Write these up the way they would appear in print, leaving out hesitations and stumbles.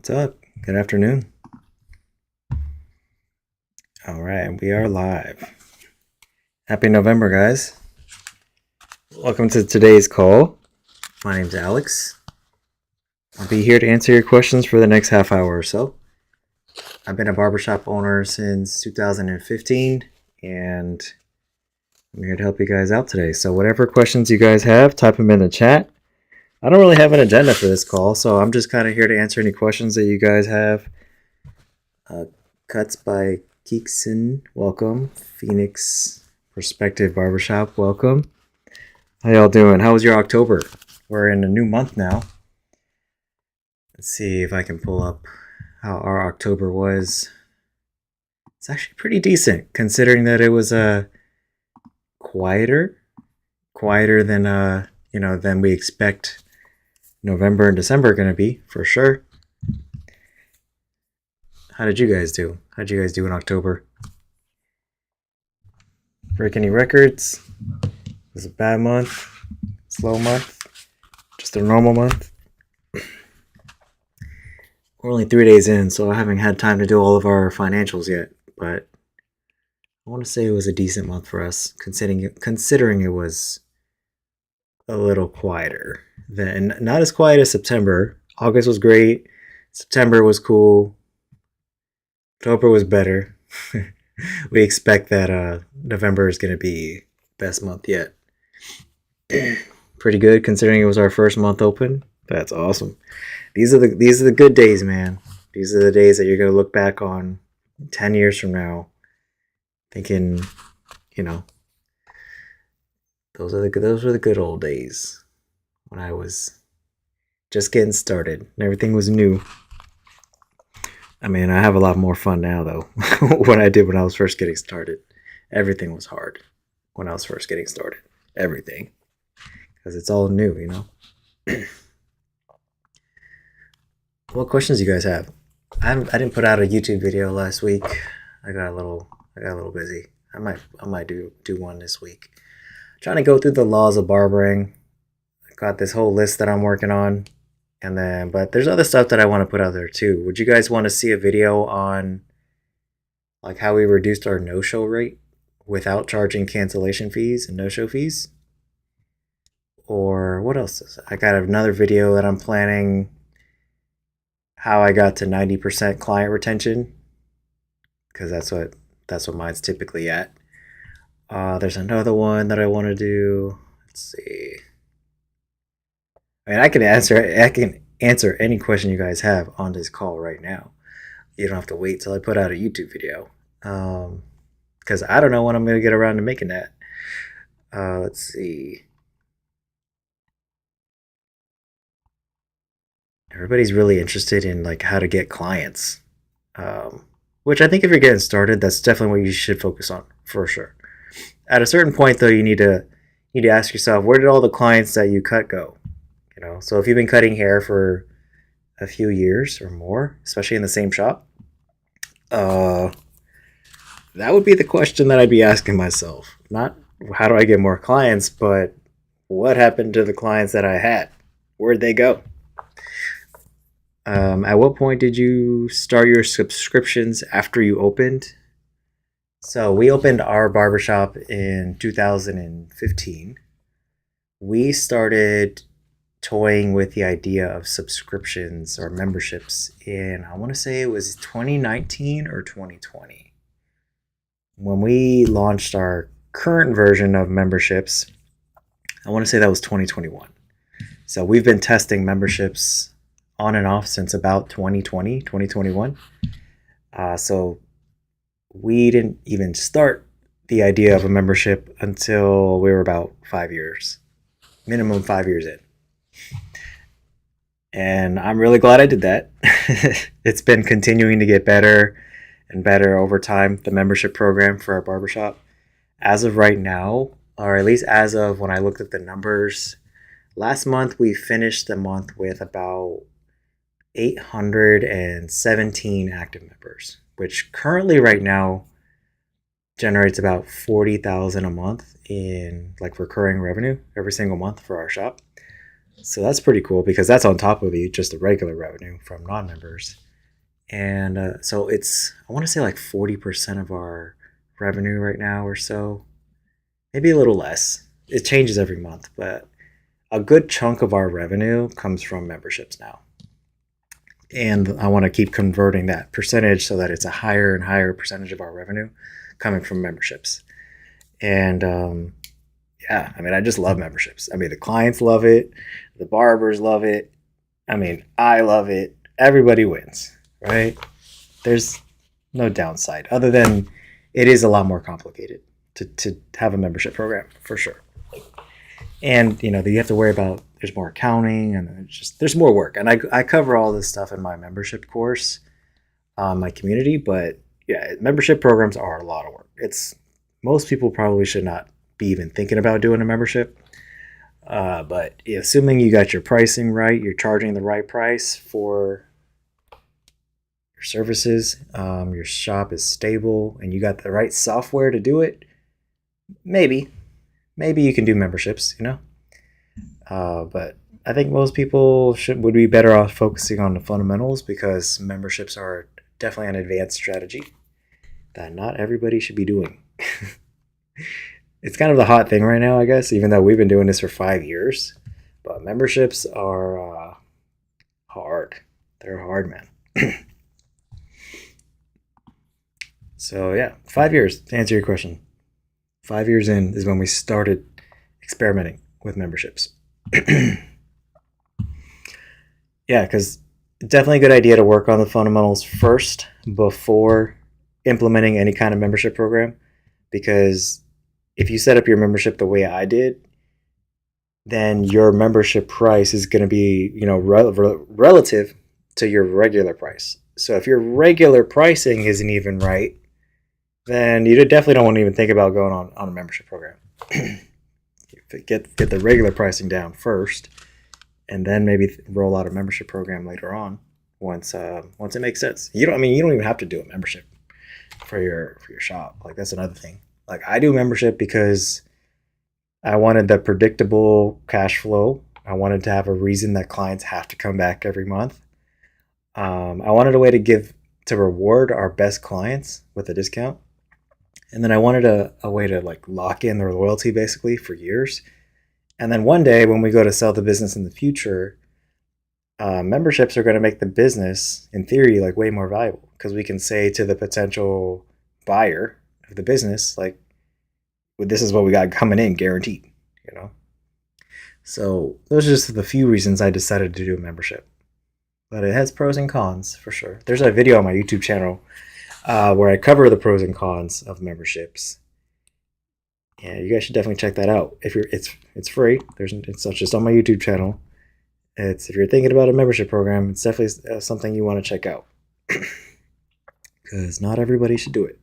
What's up? Good afternoon. All right, we are live. Happy November, guys. Welcome to today's call. My name's Alex. I'll be here to answer your questions for the next half hour or so. I've been a barbershop owner since 2015, and I'm here to help you guys out today. So whatever questions you guys have, type them in the chat. I don't really have an agenda for this call, so I'm just kind of here to answer any questions that you guys have. Cuts by Keekson, welcome. Phoenix Perspective Barbershop, welcome. How y'all doing? How was your October? We're in a new month now. Let's see if I can pull up how our October was. It's actually pretty decent, considering that it was quieter than we expect November and December are going to be, for sure. How did you guys do? How'd you guys do in October? Break any records? Was it a bad month? Slow month? Just a normal month? We're only 3 days in, so I haven't had time to do all of our financials yet, but I want to say it was a decent month for us, considering it was a little quieter. Then not as quiet as September. August was great. September was cool. October was better. We expect that November is going to be best month yet. Pretty good considering it was our first month open. That's awesome. These are the good days, man. These are the days that you're going to look back on 10 years from now thinking, those were the good old days when I was just getting started and everything was new. I mean, I have a lot more fun now, though, when I did when I was first getting started. Everything was hard when I was first getting started. Everything. Because it's all new, What questions do you guys have? I didn't put out a YouTube video last week. I got a little busy. I might do one this week. I'm trying to go through the laws of barbering. I got this whole list that I'm working on. But there's other stuff that I want to put out there too. Would you guys want to see a video on like how we reduced our no-show rate without charging cancellation fees and no-show fees? Or what else? I got another video that I'm planning how I got to 90% client retention, because that's what mine's typically at. There's another one that I want to do. Let's see. I mean, I can answer any question you guys have on this call right now. You don't have to wait till I put out a YouTube video, because I don't know when I'm going to get around to making that. Let's see. Everybody's really interested in like how to get clients, which I think if you're getting started, that's definitely what you should focus on for sure. At a certain point, though, you need to ask yourself, where did all the clients that you cut go? So if you've been cutting hair for a few years or more, especially in the same shop, that would be the question that I'd be asking myself. Not how do I get more clients, but what happened to the clients that I had? Where'd they go? At what point did you start your subscriptions after you opened? So we opened our barbershop in 2015. We started toying with the idea of subscriptions or memberships in, I want to say it was 2019 or 2020. When we launched our current version of memberships, I want to say that was 2021. So we've been testing memberships on and off since about 2020, 2021. So we didn't even start the idea of a membership until we were about 5 years, minimum 5 years in. And I'm really glad I did that. It's been continuing to get better and better over time, the membership program for our barbershop. As of right now, or at least as of when I looked at the numbers, last month we finished the month with about 817 active members, which currently right now generates about $40,000 a month in like recurring revenue every single month for our shop. So that's pretty cool because that's on top of just the regular revenue from non-members. And so it's, I want to say like 40% of our revenue right now or so, maybe a little less. It changes every month, but a good chunk of our revenue comes from memberships now. And I want to keep converting that percentage so that it's a higher and higher percentage of our revenue coming from memberships. And yeah, I mean, I just love memberships. I mean, the clients love it, the barbers love it. I mean, I love it. Everybody wins, right? There's no downside other than it is a lot more complicated to have a membership program for sure. And you have to worry about, there's more accounting and there's more work. And I cover all this stuff in my membership course, my community. But yeah, membership programs are a lot of work. Most people probably should not be even thinking about doing a membership. But assuming you got your pricing right, you're charging the right price for your services, your shop is stable, and you got the right software to do it, maybe you can do memberships, but I think most people would be better off focusing on the fundamentals, because memberships are definitely an advanced strategy that not everybody should be doing. It's kind of the hot thing right now, I guess, even though we've been doing this for 5 years. But memberships are hard. They're hard, man. So yeah, 5 years, to answer your question. 5 years in is when we started experimenting with memberships. Yeah, because definitely a good idea to work on the fundamentals first before implementing any kind of membership program. Because if you set up your membership the way I did, then your membership price is going to be, relative to your regular price. So if your regular pricing isn't even right, then you definitely don't want to even think about going on a membership program. Get the regular pricing down first, and then maybe roll out a membership program later on once it makes sense. You don't even have to do a membership for your shop. Like, that's another thing. Like, I do membership because I wanted the predictable cash flow. I wanted to have a reason that clients have to come back every month. I wanted a way to reward our best clients with a discount. And then I wanted a way to like lock in their loyalty basically for years. And then one day when we go to sell the business in the future, memberships are going to make the business, in theory, like way more valuable, because we can say to the potential buyer of the business, like, well, this is what we got coming in, guaranteed. So those are just the few reasons I decided to do a membership. But it has pros and cons for sure. There's a video on my YouTube channel where I cover the pros and cons of memberships. Yeah, you guys should definitely check that out. It's free. It's not just on my YouTube channel. If you're thinking about a membership program, it's definitely something you want to check out, because not everybody should do it.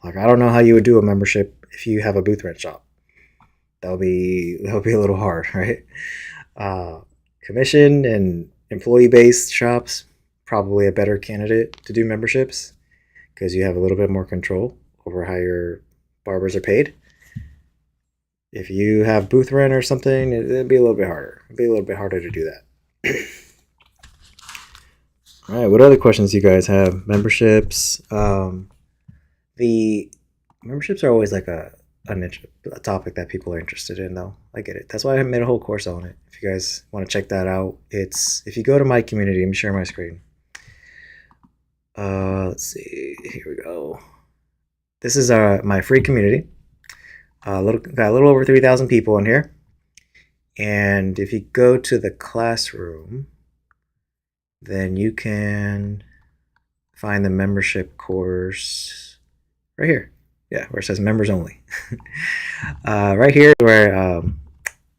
Like, I don't know how you would do a membership if you have a booth rent shop. That'll be a little hard, right? Commission and employee-based shops, probably a better candidate to do memberships, because you have a little bit more control over how your barbers are paid. If you have booth rent or something, it'd be a little bit harder. It'd be a little bit harder to do that. All right, what other questions do you guys have? Memberships. The memberships are always like a niche, a topic that people are interested in, though. I get it. That's why I made a whole course on it. If you guys want to check that out, if you go to my community, let me share my screen. Let's see. Here we go. This is my free community. Got a little over 3,000 people in here. And if you go to the classroom, then you can find the membership course right here. Yeah, where it says members only. Right here, where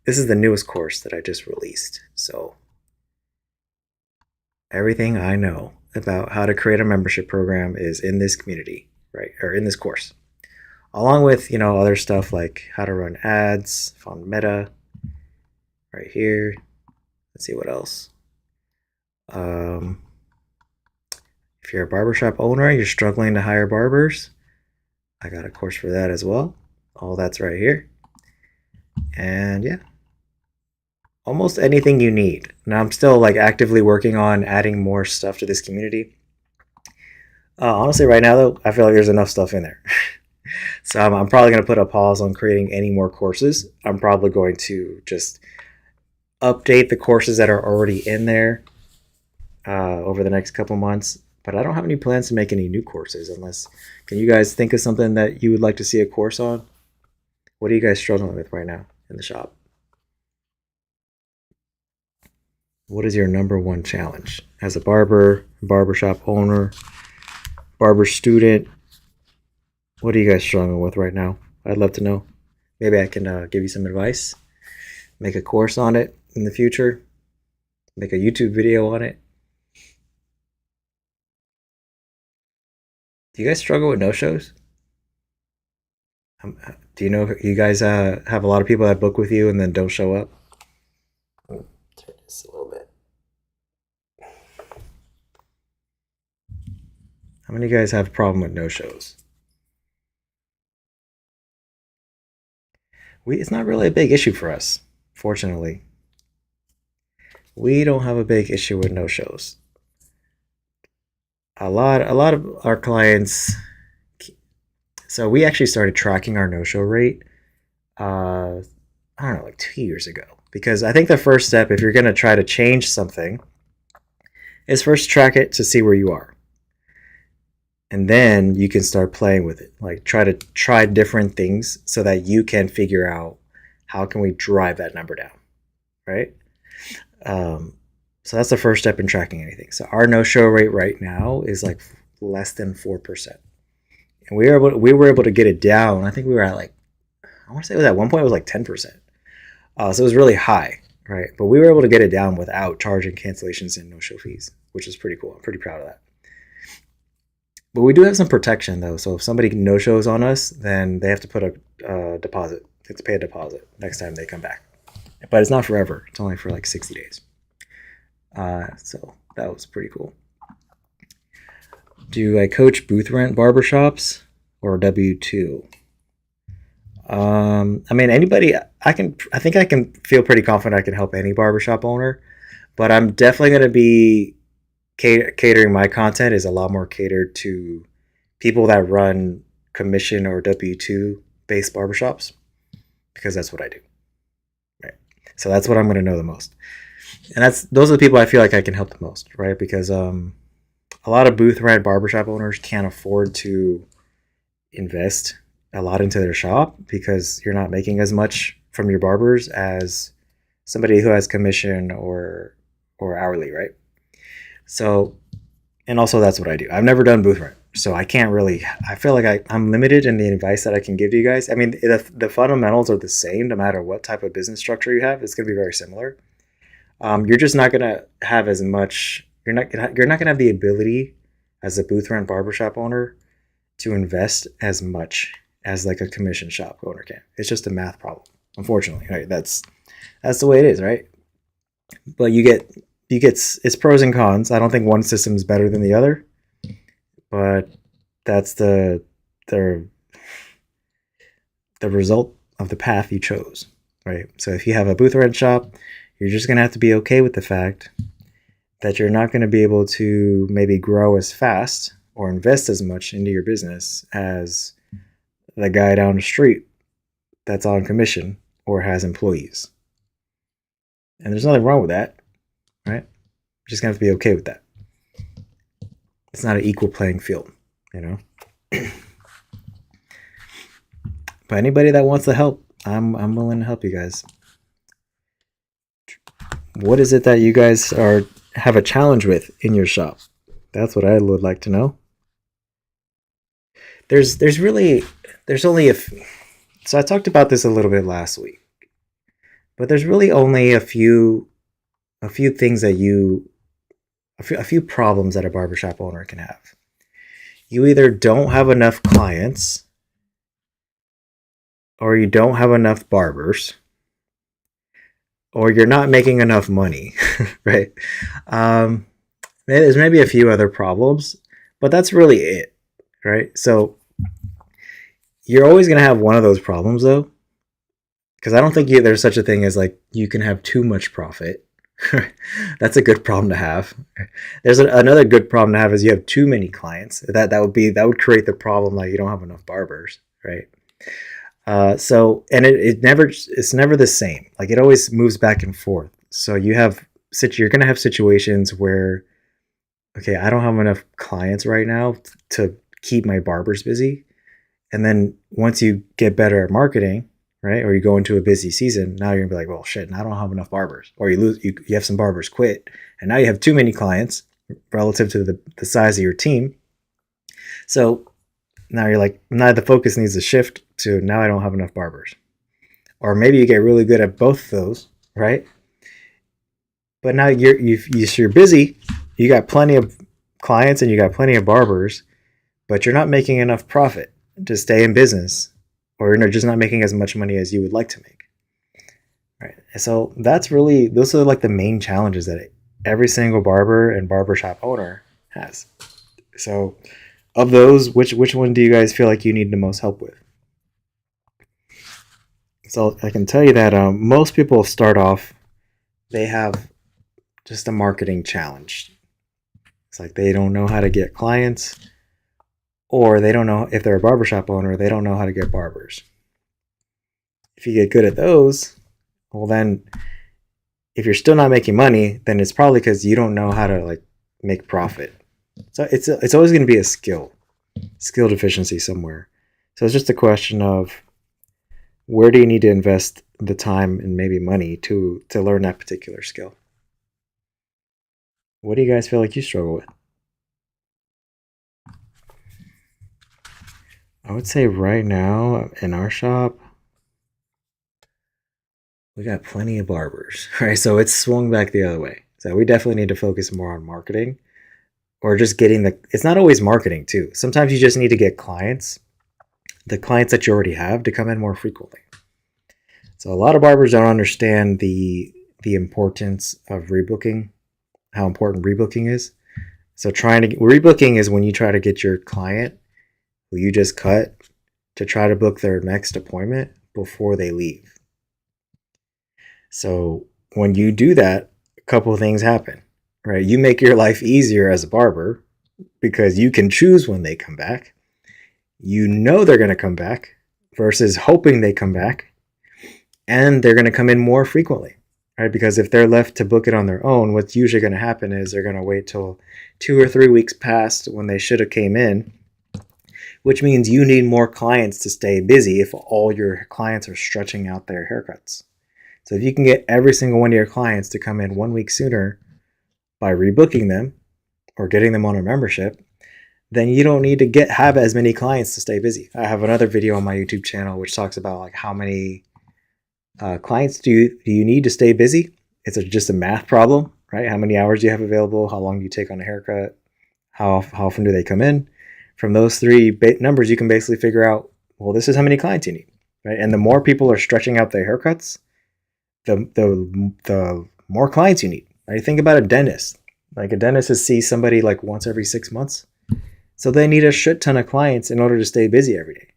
this is the newest course that I just released. So everything I know about how to create a membership program is in this community, right? Or in this course. Along with, other stuff like how to run ads, found meta, right here. Let's see what else. If you're a barbershop owner, you're struggling to hire barbers, I got a course for that as well. All that's right here. And yeah, almost anything you need. Now I'm still like actively working on adding more stuff to this community. Honestly, right now though, I feel like there's enough stuff in there. So I'm probably going to put a pause on creating any more courses. I'm probably going to just update the courses that are already in there over the next couple months. But I don't have any plans to make any new courses unless, can you guys think of something that you would like to see a course on? What are you guys struggling with right now in the shop? What is your number one challenge as a barber, barbershop owner, barber student? What are you guys struggling with right now? I'd love to know. Maybe I can give you some advice, make a course on it in the future, make a YouTube video on it. Do you guys struggle with no-shows? Do you know you guys have a lot of people that book with you and then don't show up? Turn this a little bit. How many of you guys have a problem with no-shows? It's not really a big issue for us, fortunately. We don't have a big issue with no-shows. A lot of our clients. So we actually started tracking our no-show rate. I don't know, like 2 years ago. Because I think the first step, if you're going to try to change something, is first track it to see where you are. And then you can start playing with it. Like try different things so that you can figure out how can we drive that number down, right? So that's the first step in tracking anything. So our no-show rate right now is like less than 4%. And we were able to get it down. I think we were at like, I want to say it was at one point it was like 10%. So it was really high, right? But we were able to get it down without charging cancellations and no-show fees, which is pretty cool. I'm pretty proud of that. But we do have some protection though. So if somebody no-shows on us, then they have to put a deposit. They have to pay a deposit next time they come back. But it's not forever. It's only for like 60 days. So that was pretty cool. Do I coach booth rent barbershops or W2? I mean, anybody, I think I can feel pretty confident I can help any barbershop owner, but I'm definitely going to be catering my content is a lot more catered to people that run commission or W2 based barbershops because that's what I do. Right. So that's what I'm going to know the most. And those are the people I feel like I can help the most, right? Because a lot of booth rent barbershop owners can't afford to invest a lot into their shop because you're not making as much from your barbers as somebody who has commission or hourly, right? So, and also that's what I do. I've never done booth rent, so I can't really, I feel like I'm limited in the advice that I can give to you guys. I mean, the fundamentals are the same no matter what type of business structure you have. It's going to be very similar. You're just not going to have as much, you're not going to have the ability as a booth rent barbershop owner to invest as much as like a commission shop owner can. It's just a math problem, unfortunately, right? That's the way it is, right? But you get it's pros and cons. I don't think one system is better than the other, but that's the result of the path you chose, right? So if you have a booth rent shop, you're just going to have to be okay with the fact that you're not going to be able to maybe grow as fast or invest as much into your business as the guy down the street that's on commission or has employees. And there's nothing wrong with that, right? You're just going to have to be okay with that. It's not an equal playing field, you know? But anybody that wants to help, I'm willing to help you guys. What is it that you guys have a challenge with in your shop? That's what I would like to know. There's only so I talked about this a little bit last week, but there's really only a few things that a few problems that a barbershop owner can have. You either don't have enough clients or you don't have enough barbers or you're not making enough money, right? There's maybe a few other problems, but that's really it, right? So you're always going to have one of those problems though, because I don't think there's such a thing as like you can have too much profit. That's a good problem to have. There's another good problem to have is you have too many clients. That would create the problem like you don't have enough barbers, right? So and it's never the same. Like it always moves back and forth. So you're gonna have situations where, okay, I don't have enough clients right now to keep my barbers busy. And then once you get better at marketing, right, or you go into a busy season, now you're gonna be like, well, shit, and I don't have enough barbers, or you have some barbers quit, and now you have too many clients relative to the size of your team. So now you're like, now the focus needs to shift to now I don't have enough barbers, or maybe you get really good at both of those, right? But now you're busy, you got plenty of clients and you got plenty of barbers, but you're not making enough profit to stay in business, or you're just not making as much money as you would like to make. Right. So those are like the main challenges that every single barber and barbershop owner has. So of those, which one do you guys feel like you need the most help with? So I can tell you that most people start off, they have just a marketing challenge. It's like they don't know how to get clients, or they don't know, if they're a barbershop owner, they don't know how to get barbers. If you get good at those, well then, if you're still not making money, then it's probably because you don't know how to like make profit. So it's always going to be a skill deficiency somewhere. So it's just a question of where do you need to invest the time and maybe money to learn that particular skill. What do you guys feel like you struggle with? I would say right now in our shop, we got plenty of barbers, right? So it's swung back the other way. So we definitely need to focus more on marketing, or just it's not always marketing too. Sometimes you just need to get the clients that you already have to come in more frequently. So a lot of barbers don't understand the importance of rebooking, how important rebooking is. So rebooking is when you try to get your client who you just cut to try to book their next appointment before they leave. So when you do that, a couple of things happen, right? You make your life easier as a barber because you can choose when they come back. You know they're going to come back versus hoping they come back, and they're going to come in more frequently, right? Because if they're left to book it on their own, what's usually going to happen is they're going to wait till 2 or 3 weeks past when they should have came in, which means you need more clients to stay busy if all your clients are stretching out their haircuts. So if you can get every single one of your clients to come in 1 week sooner by rebooking them or getting them on a membership, then you don't need to have as many clients to stay busy. I have another video on my YouTube channel which talks about like how many clients do you need to stay busy. It's just a math problem, right? How many hours do you have available? How long do you take on a haircut? How often do they come in? From those three numbers, you can basically figure out, well, this is how many clients you need, right? And the more people are stretching out their haircuts, the more clients you need. Right? Think about a dentist. Like a dentist sees somebody like once every 6 months. So they need a shit ton of clients in order to stay busy every day.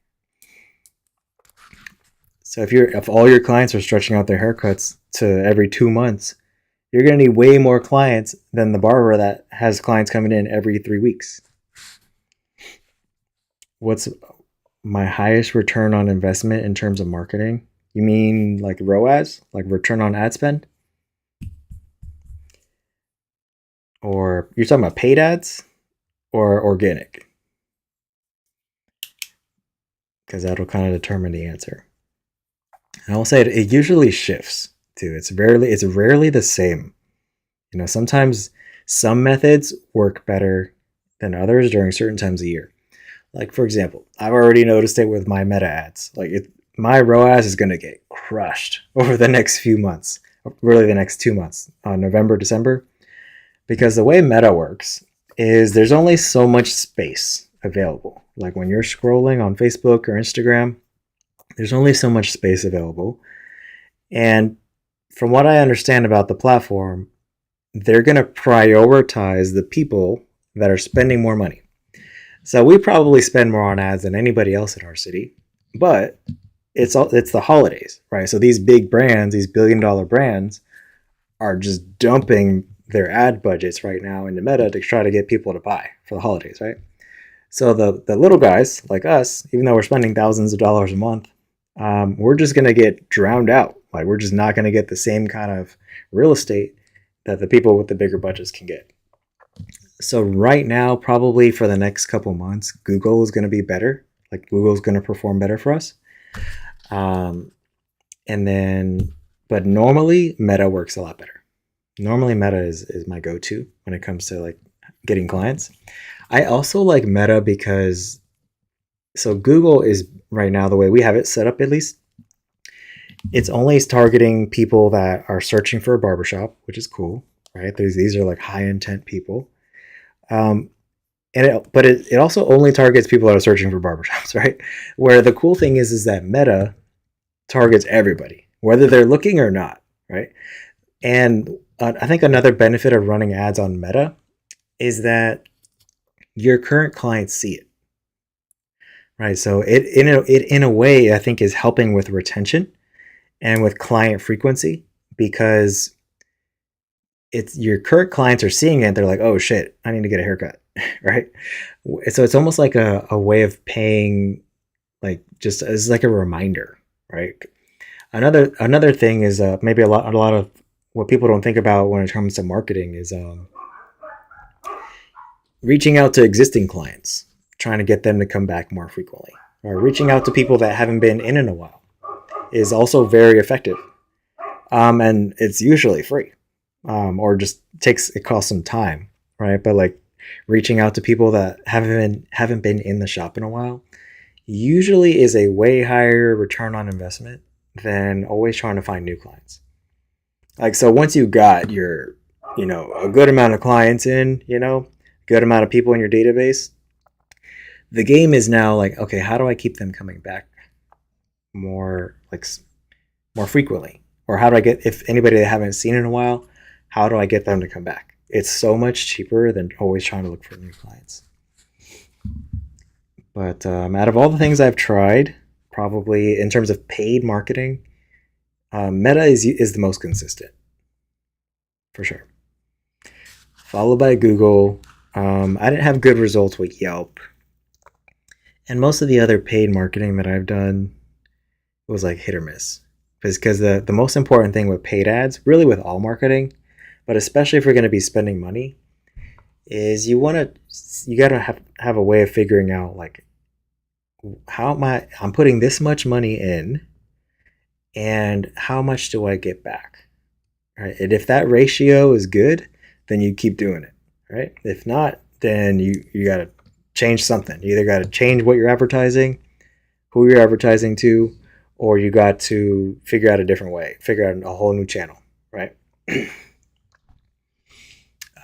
So if all your clients are stretching out their haircuts to every 2 months, you're going to need way more clients than the barber that has clients coming in every 3 weeks. What's my highest return on investment in terms of marketing? You mean like ROAS, like return on ad spend? Or you're talking about paid ads or organic? Because that'll kind of determine the answer. And I'll say it usually shifts too. It's rarely the same. You know, sometimes some methods work better than others during certain times of year. Like for example, I've already noticed it with my meta ads. My ROAS is going to get crushed over the next few months, really the next 2 months, November, December, because the way meta works is there's only so much space available. Like when you're scrolling on Facebook or Instagram, there's only so much space available. And from what I understand about the platform, they're going to prioritize the people that are spending more money. So we probably spend more on ads than anybody else in our city. But it's the holidays, right? So these big brands, these $1 billion brands, are just dumping their ad budgets right now into Meta to try to get people to buy for the holidays, right? So the little guys like us, even though we're spending thousands of dollars a month, we're just going to get drowned out. Like, we're just not going to get the same kind of real estate that the people with the bigger budgets can get. So right now, probably for the next couple months, Google is going to be better. Like, Google's going to perform better for us. But normally Meta works a lot better. Normally Meta is my go-to when it comes to like getting clients. I also like Meta because, so Google is right now, the way we have it set up, at least, it's only targeting people that are searching for a barbershop, which is cool, right? These are like high intent people. But it also only targets people that are searching for barbershops, right? Where the cool thing is that Meta targets everybody, whether they're looking or not, right? And I think another benefit of running ads on Meta is that your current clients see it, right? So it in a way, I think, is helping with retention and with client frequency, because it's your current clients are seeing it. They're like, oh shit, I need to get a haircut, right? So it's almost like a way of paying, like, just as like a reminder, right? Another thing is maybe a lot of what people don't think about when it comes to marketing is reaching out to existing clients, trying to get them to come back more frequently, or reaching out to people that haven't been in a while is also very effective. And it's usually free, or just it costs some time, right? But like reaching out to people that haven't been in the shop in a while usually is a way higher return on investment than always trying to find new clients. Like, so once you got your, a good amount of clients in, good amount of people in your database, the game is now like, okay, how do I keep them coming back more frequently? Or how do I get, if anybody they haven't seen in a while, how do I get them to come back? It's so much cheaper than always trying to look for new clients. But out of all the things I've tried, probably in terms of paid marketing, Meta is the most consistent, for sure. Followed by Google. I didn't have good results with Yelp. And most of the other paid marketing that I've done was like hit or miss. Because the most important thing with paid ads, really with all marketing, but especially if you're going to be spending money, is you gotta have a way of figuring out, like, I'm putting this much money in, and how much do I get back, right? And if that ratio is good, then you keep doing it, right? If not, then you got to change something. You either got to change what you're advertising, who you're advertising to, or you got to figure out a different way, figure out a whole new channel, right?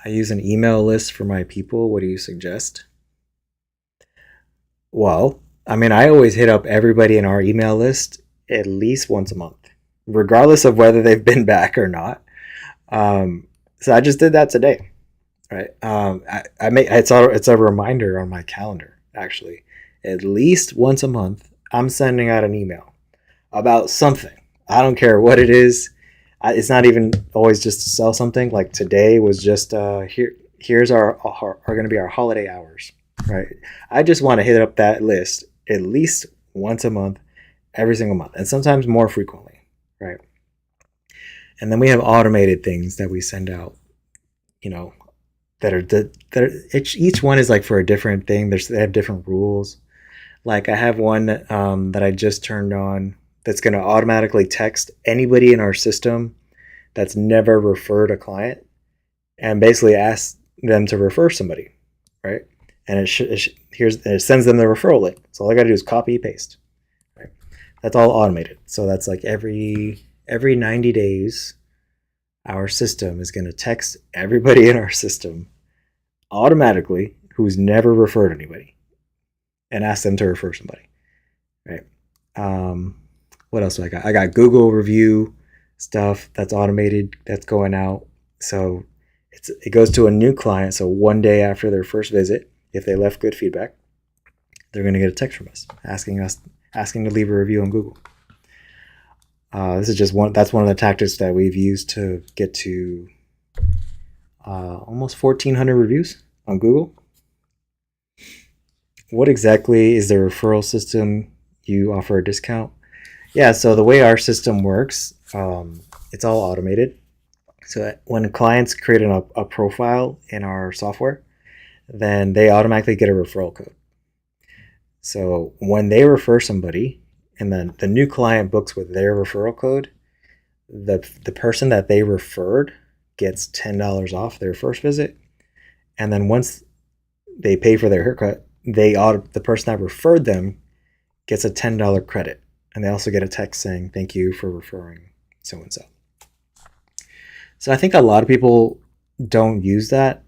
I use an email list for my people. What do you suggest? Well, I mean, I always hit up everybody in our email list at least once a month, regardless of whether they've been back or not. So I just did that today, right? It's a reminder on my calendar, actually. At least once a month, I'm sending out an email about something. I don't care what it is. It's not even always just to sell something. Like today was just here's are going to be our holiday hours, right? I just want to hit up that list at least once a month, every single month, and sometimes more frequently, right? And then we have automated things that we send out, each one is like for a different thing. They have different rules. Like I have one that I just turned on that's going to automatically text anybody in our system that's never referred a client and basically ask them to refer somebody, right? And it sends them the referral link. So all I got to do is copy, paste, right? That's all automated. So that's like every 90 days, our system is going to text everybody in our system automatically who's never referred anybody and ask them to refer somebody, right? What else do I got? I got Google review stuff that's automated, that's going out. So it goes to a new client. So one day after their first visit, if they left good feedback, they're going to get a text from us asking to leave a review on Google. This is just one. That's one of the tactics that we've used to get to almost 1,400 reviews on Google. What exactly is the referral system? You offer a discount? Yeah. So the way our system works, it's all automated. So when clients create a profile in our software, then they automatically get a referral code. So when they refer somebody and then the new client books with their referral code, the person that they referred gets $10 off their first visit. And then once they pay for their haircut, the person that referred them gets a $10 credit. And they also get a text saying, thank you for referring so-and-so. So I think a lot of people don't use that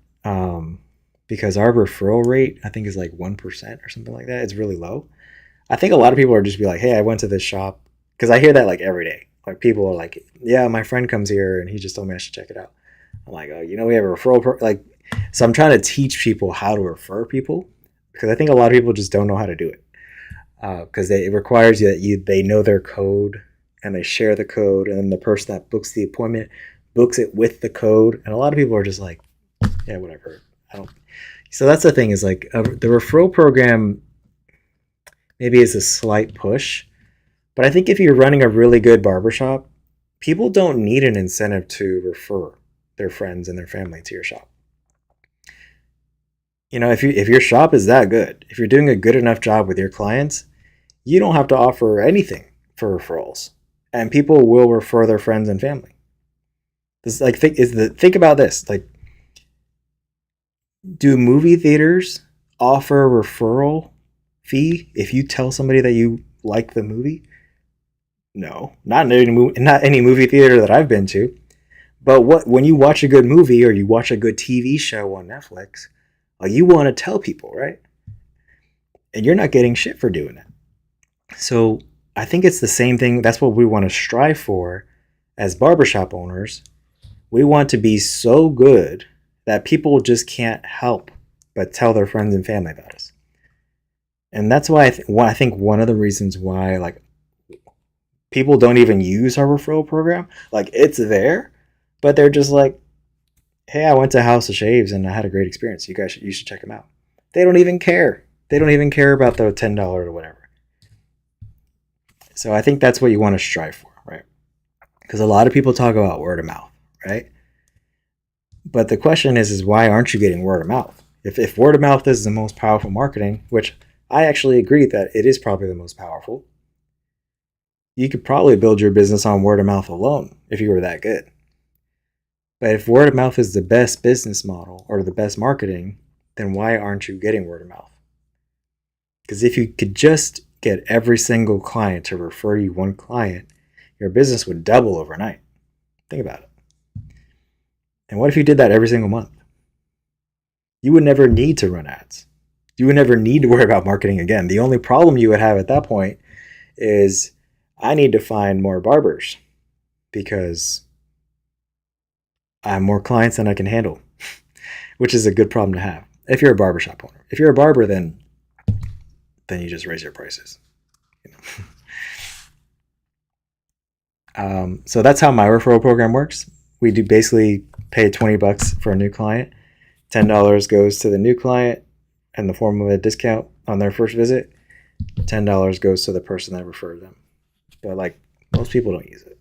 because our referral rate, I think, is like 1% or something like that. It's really low. I think a lot of people are just be like, hey, I went to this shop. Because I hear that like every day. Like people are like, yeah, my friend comes here and he just told me I should check it out. I'm like, oh, we have a referral so I'm trying to teach people how to refer people because I think a lot of people just don't know how to do it. Because it requires you that they know their code and they share the code, and then the person that books the appointment books it with the code. And a lot of people are just like, yeah, whatever. So that's the thing is like the referral program maybe is a slight push, but I think if you're running a really good barbershop, people don't need an incentive to refer their friends and their family to your shop. If your shop is that good, if you're doing a good enough job with your clients, you don't have to offer anything for referrals, and people will refer their friends and family. Think about this. Like, do movie theaters offer a referral fee if you tell somebody that you like the movie? No, not any movie theater that I've been to. But when you watch a good movie or you watch a good TV show on Netflix, you want to tell people, right? And you're not getting shit for doing it. So I think it's the same thing. That's what we want to strive for as barbershop owners. We want to be so good that people just can't help but tell their friends and family about us. And that's why I think one of the reasons why like people don't even use our referral program, like it's there, but they're just like, hey, I went to House of Shaves and I had a great experience. You should check them out. They don't even care. They don't even care about the $10 or whatever. So I think that's what you want to strive for, right? Because a lot of people talk about word of mouth, right? But the question is why aren't you getting word of mouth? If word of mouth is the most powerful marketing, which I actually agree that it is probably the most powerful, you could probably build your business on word of mouth alone if you were that good. But if word of mouth is the best business model or the best marketing, then why aren't you getting word of mouth? Because if you could just get every single client to refer you one client, your business would double overnight. Think about it. And what if you did that every single month? You would never need to run ads. You would never need to worry about marketing again. The only problem you would have at that point is I need to find more barbers because I have more clients than I can handle, which is a good problem to have if you're a barbershop owner. If you're a barber, then you just raise your prices. So that's how my referral program works. We do basically pay $20 for a new client. $10 goes to the new client in the form of a discount on their first visit. $10 goes to the person that referred them. But like most people don't use it.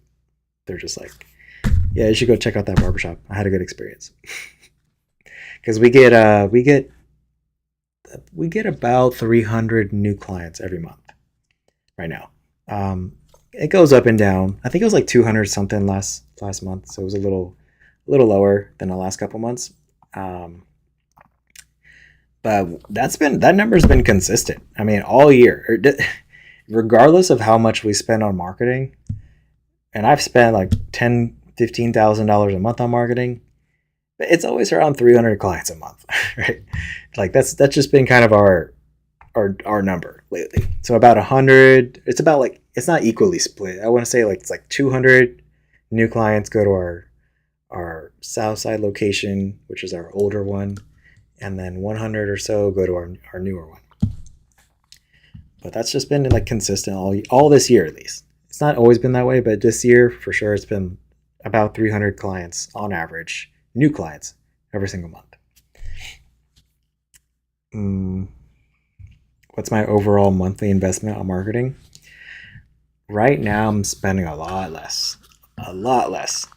They're just like, yeah, you should go check out that barbershop. I had a good experience. Because we get about 300 new clients every month right now. It goes up and down. I think it was like 200 something last month, so it was a little lower than the last couple months. But that number's been consistent. I mean, all year, regardless of how much we spend on marketing. And I've spent like $15,000 a month on marketing. It's always around 300 clients a month, right? Like that's just been kind of our number lately. So about 100. It's not equally split. I want to say like it's like 200 new clients go to our south side location, which is our older one, and then 100 or so go to our newer one. But that's just been like consistent all this year at least. It's not always been that way, but this year for sure it's been about 300 clients on average, new clients every single month. What's my overall monthly investment on marketing? Right now I'm spending a lot less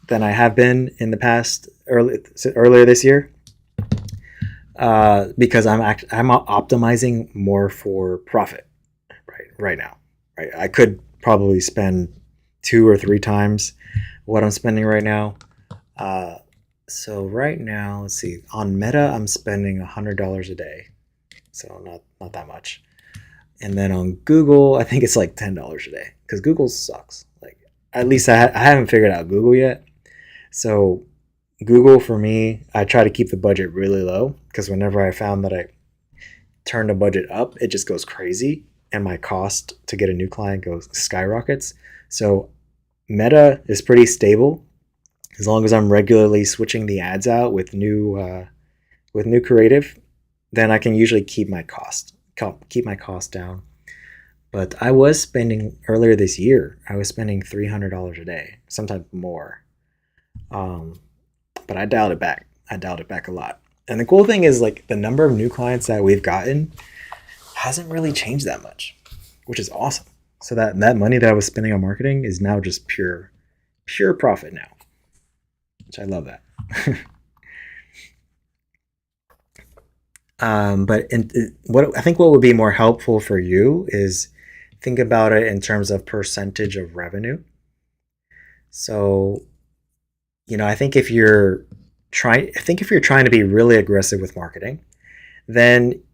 than I have been in the past earlier this year, because I'm optimizing more for profit right now. Right, I could probably spend 2 or 3 times what I'm spending right now. So right now, let's see. On Meta, I'm spending $100 a day, so not that much. And then on Google, I think it's like $10 a day because Google sucks. Like, at least I haven't figured out Google yet. So Google for me, I try to keep the budget really low because whenever I found that I turn the budget up, it just goes crazy and my cost to get a new client skyrockets. So Meta is pretty stable as long as I'm regularly switching the ads out with new creative. Then I can usually keep my cost down. But I was spending earlier this year. I was spending $300 a day, sometimes more. But I dialed it back. A lot. And the cool thing is, like, the number of new clients that we've gotten hasn't really changed that much, which is awesome. So that money that I was spending on marketing is now just pure profit now, which I love that. But what I think what would be more helpful for you is think about it in terms of percentage of revenue. So, I think if you're trying to be really aggressive with marketing, then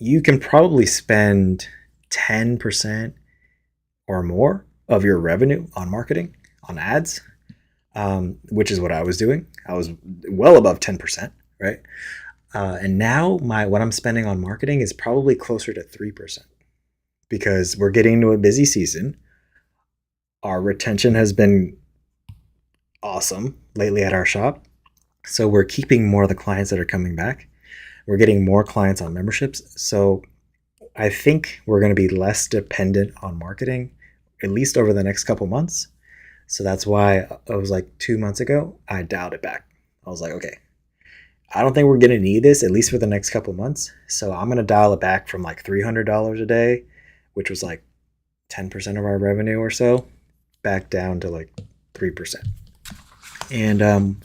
you can probably spend 10% or more of your revenue on marketing, on ads, which is what I was doing. I was well above 10%, right? And now what I'm spending on marketing is probably closer to 3% because we're getting into a busy season. Our retention has been awesome lately at our shop. So we're keeping more of the clients that are coming back. We're getting more clients on memberships. So I think we're going to be less dependent on marketing, at least over the next couple months. So that's why I was like 2 months ago, I dialed it back. I was like, okay, I don't think we're going to need this, at least for the next couple months. So I'm going to dial it back from like $300 a day, which was like 10% of our revenue or so, back down to like 3%. And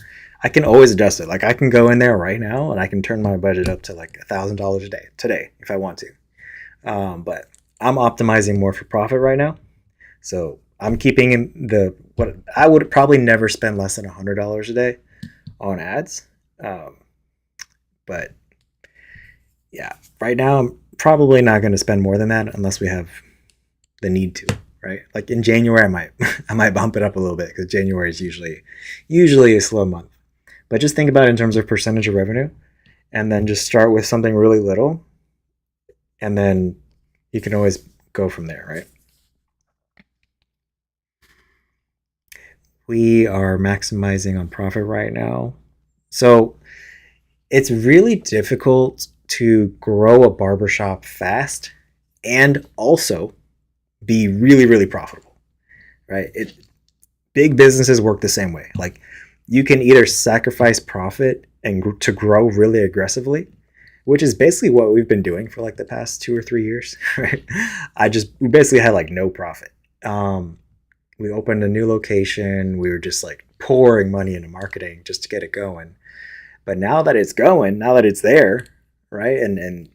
I can always adjust it. Like, I can go in there right now and I can turn my budget up to like $1,000 a day today if I want to. But I'm optimizing more for profit right now. So I'm keeping in what I would probably never spend less than $100 a day on ads. But yeah, right now I'm probably not going to spend more than that unless we have the need to, right? Like in January, I might bump it up a little bit because January is usually a slow month. But just think about it in terms of percentage of revenue, and then just start with something really little, and then you can always go from there, right? We are maximizing on profit right now. So it's really difficult to grow a barbershop fast and also be really, really profitable, right? Big businesses work the same way. Like, you can either sacrifice profit and to grow really aggressively, which is basically what we've been doing for like the past 2 or 3 years, right? We basically had like no profit. We opened a new location. We were just like pouring money into marketing just to get it going. But now that it's going, now that it's there, right? And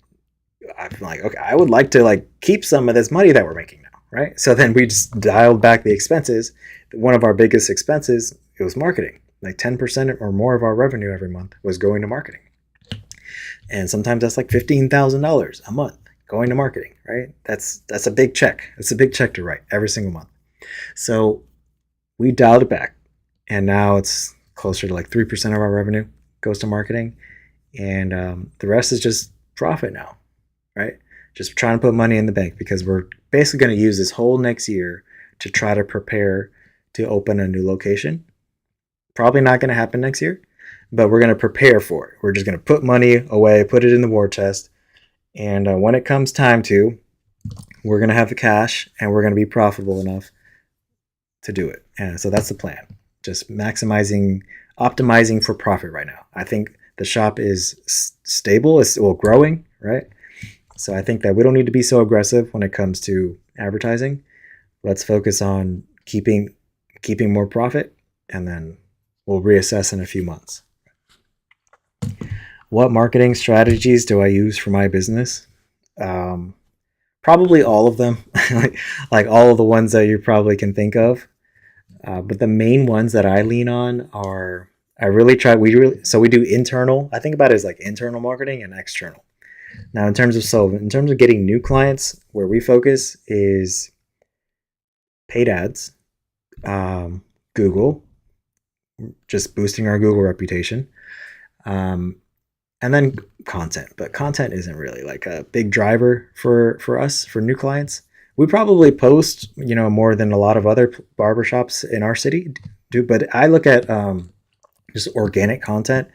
I'm like, okay, I would like to like keep some of this money that we're making now, right? So then we just dialed back the expenses. One of our biggest expenses, it was marketing. Like 10% or more of our revenue every month was going to marketing. And sometimes that's like $15,000 a month going to marketing, right? That's a big check. It's a big check to write every single month. So we dialed it back, and now it's closer to like 3% of our revenue goes to marketing, and the rest is just profit now, right? Just trying to put money in the bank because we're basically going to use this whole next year to try to prepare to open a new location. Probably not going to happen next year, but we're going to prepare for it. We're just going to put money away, put it in the war chest, and when it comes time to, we're going to have the cash and we're going to be profitable enough to do it. And so that's the plan. Just optimizing for profit right now. I think the shop is stable, it's growing, right? So I think that we don't need to be so aggressive when it comes to advertising. Let's focus on keeping more profit, and then we'll reassess in a few months. What marketing strategies do I use for my business? Probably all of them, like all of the ones that you probably can think of. But the main ones that I lean on are we do internal. I think about it as like internal marketing and external. Now, in terms of getting new clients, where we focus is paid ads, Google, just boosting our Google reputation, and then content. But content isn't really like a big driver for us for new clients. We probably post, more than a lot of other barbershops in our city do. But I look at just organic content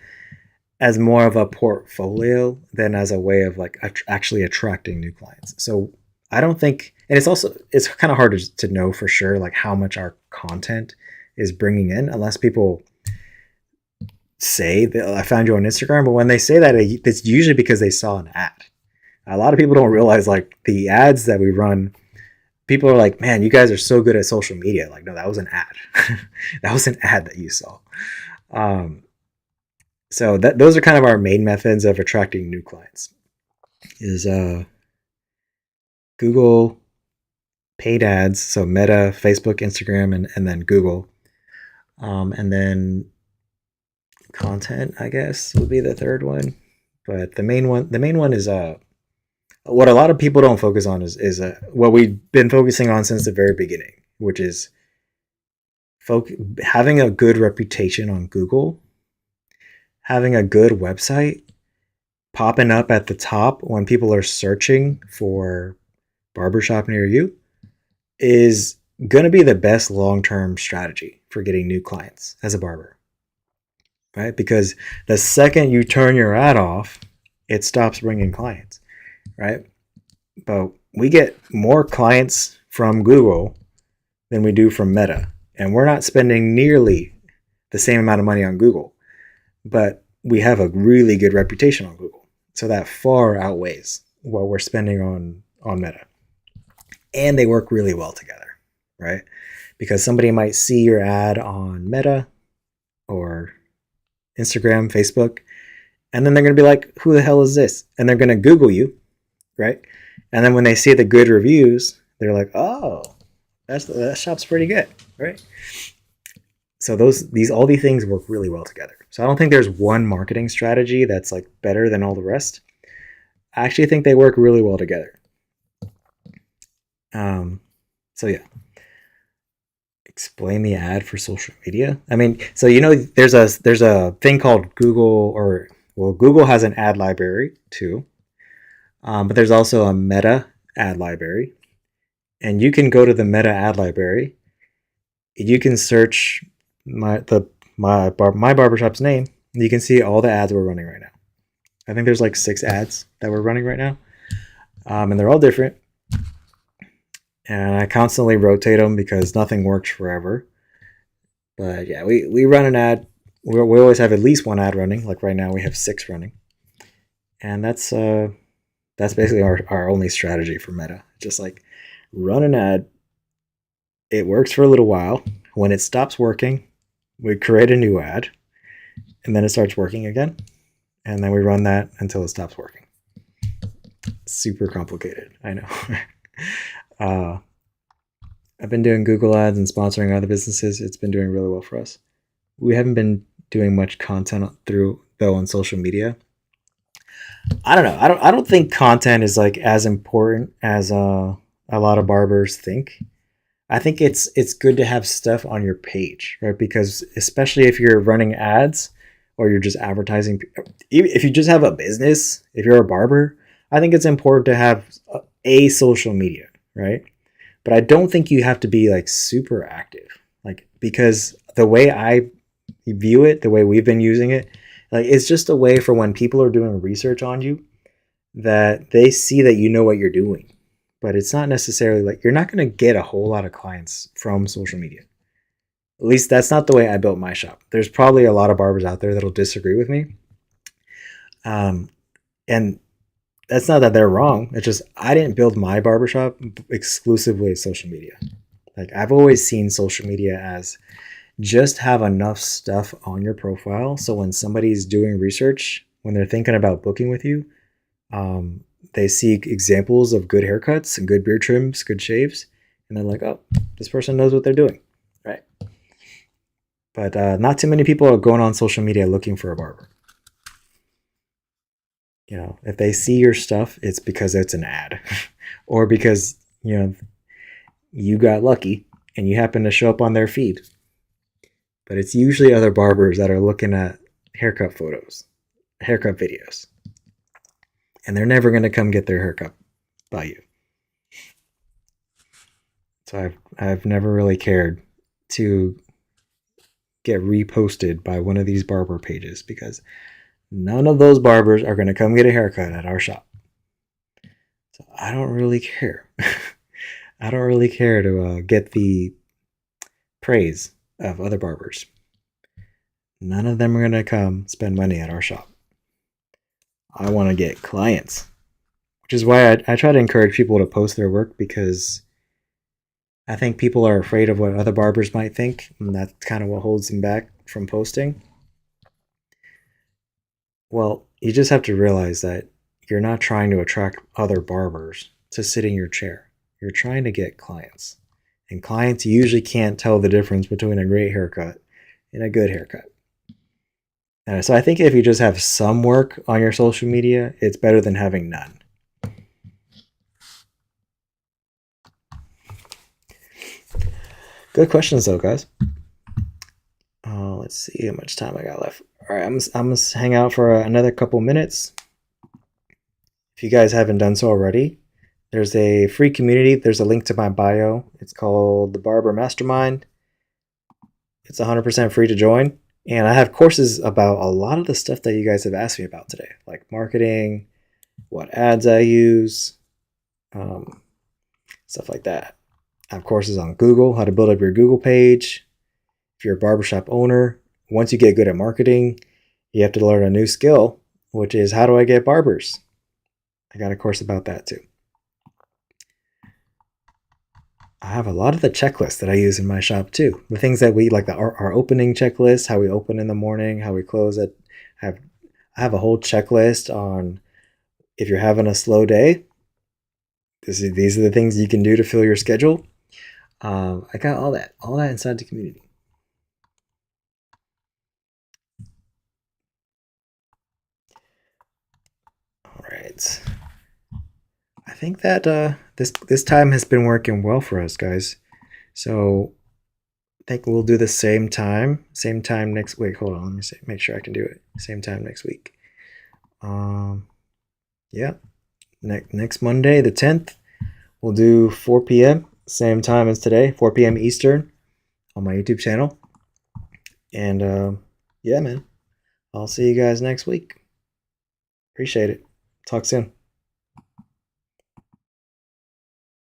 as more of a portfolio than as a way of like actually attracting new clients. So I don't think, and it's kind of hard to know for sure like how much our content is bringing in, unless people say that I found you on Instagram. But when they say that, it's usually because they saw an ad. A lot of people don't realize like the ads that we run. People are like, man, you guys are so good at social media. Like, no, that was an ad. That was an ad that you saw. So those are kind of our main methods of attracting new clients. Is Google, paid ads, so Meta, Facebook, Instagram, and then Google, and then content, I guess, would be the third one. But the main one is what a lot of people don't focus on is what we've been focusing on since the very beginning, which is having a good reputation on Google, having a good website, popping up at the top when people are searching for barbershop near you, is going to be the best long-term strategy for getting new clients as a barber, right? Because the second you turn your ad off, it stops bringing clients, right? But we get more clients from Google than we do from Meta, and we're not spending nearly the same amount of money on Google, but we have a really good reputation on Google. So that far outweighs what we're spending on Meta. And they work really well together, right? Because somebody might see your ad on Meta or Instagram, Facebook, and then they're going to be like, who the hell is this? And they're going to Google you, right? And then when they see the good reviews, they're like, oh, that shop's pretty good, right? So all these things work really well together. So I don't think there's one marketing strategy that's like better than all the rest. I actually think they work really well together. So yeah. Explain the ad for social media. I mean, so there's a thing called Google, Google has an ad library too. But there's also a Meta ad library. And you can go to the Meta ad library. You can search my barbershop's name. And you can see all the ads we're running right now. I think there's like 6 ads that we're running right now. And they're all different. And I constantly rotate them because nothing works forever. But yeah, we run an ad. We always have at least one ad running. Like right now we have 6 running. And that's basically our only strategy for Meta. Just like run an ad. It works for a little while. When it stops working, we create a new ad. And then it starts working again. And then we run that until it stops working. Super complicated, I know. I've been doing Google ads and sponsoring other businesses. It's been doing really well for us. We haven't been doing much content though on social media. I don't know. I don't think content is like as important as a lot of barbers think. I think it's good to have stuff on your page, right? Because especially if you're running ads or you're just advertising, if you just have a business, if you're a barber, I think it's important to have a social media, right? But I don't think you have to be like super active, like, because the way I view it, the way we've been using it, like, it's just a way for when people are doing research on you that they see that you know what you're doing. But it's not necessarily like, you're not going to get a whole lot of clients from social media. least that's not the way I built my shop. There's probably a lot of barbers out there that'll disagree with me. And that's not that they're wrong. It's just I didn't build my barbershop exclusively with social media. Like I've always seen social media as just have enough stuff on your profile so when somebody's doing research, when they're thinking about booking with you, they see examples of good haircuts and good beard trims, good shaves, and they're like, oh, this person knows what they're doing, right? But not too many people are going on social media looking for a barber. You know, if they see your stuff, it's because it's an ad or because, you know, you got lucky and you happen to show up on their feed. But it's usually other barbers that are looking at haircut photos, haircut videos. And they're never going to come get their haircut by you. So I've never really cared to get reposted by one of these barber pages because none of those barbers are going to come get a haircut at our shop. So I don't really care. I don't really care to get the praise of other barbers. None of them are going to come spend money at our shop. I want to get clients, which is why I try to encourage people to post their work because I think people are afraid of what other barbers might think, and that's kind of what holds them back from posting. Well, you just have to realize that you're not trying to attract other barbers to sit in your chair. You're trying to get clients. And clients usually can't tell the difference between a great haircut and a good haircut. So I think if you just have some work on your social media, it's better than having none. Good questions though, guys. Let's see how much time I got left. All right, I'm gonna hang out for another couple minutes. If you guys haven't done so already, there's a free community. There's a link to my bio. It's called the Barber Mastermind. It's 100% free to join. And I have courses about a lot of the stuff that you guys have asked me about today, like marketing, what ads I use, stuff like that. I have courses on Google, how to build up your Google page. If you're a barbershop owner, once you get good at marketing, you have to learn a new skill, which is how do I get barbers? I got a course about that too. I have a lot of the checklists that I use in my shop too. The things that we like, our opening checklist, how we open in the morning, how we close it. I have a whole checklist on if you're having a slow day. These are the things you can do to fill your schedule. I got all that inside the community. All right. I think that this time has been working well for us, guys. So I think we'll do the same time next week. Hold on, let me make sure I can do it. Same time next week. Yeah. Next Monday, the 10th, we'll do 4 p.m. Same time as today, 4 p.m. Eastern on my YouTube channel. And yeah, man, I'll see you guys next week. Appreciate it. Talk soon.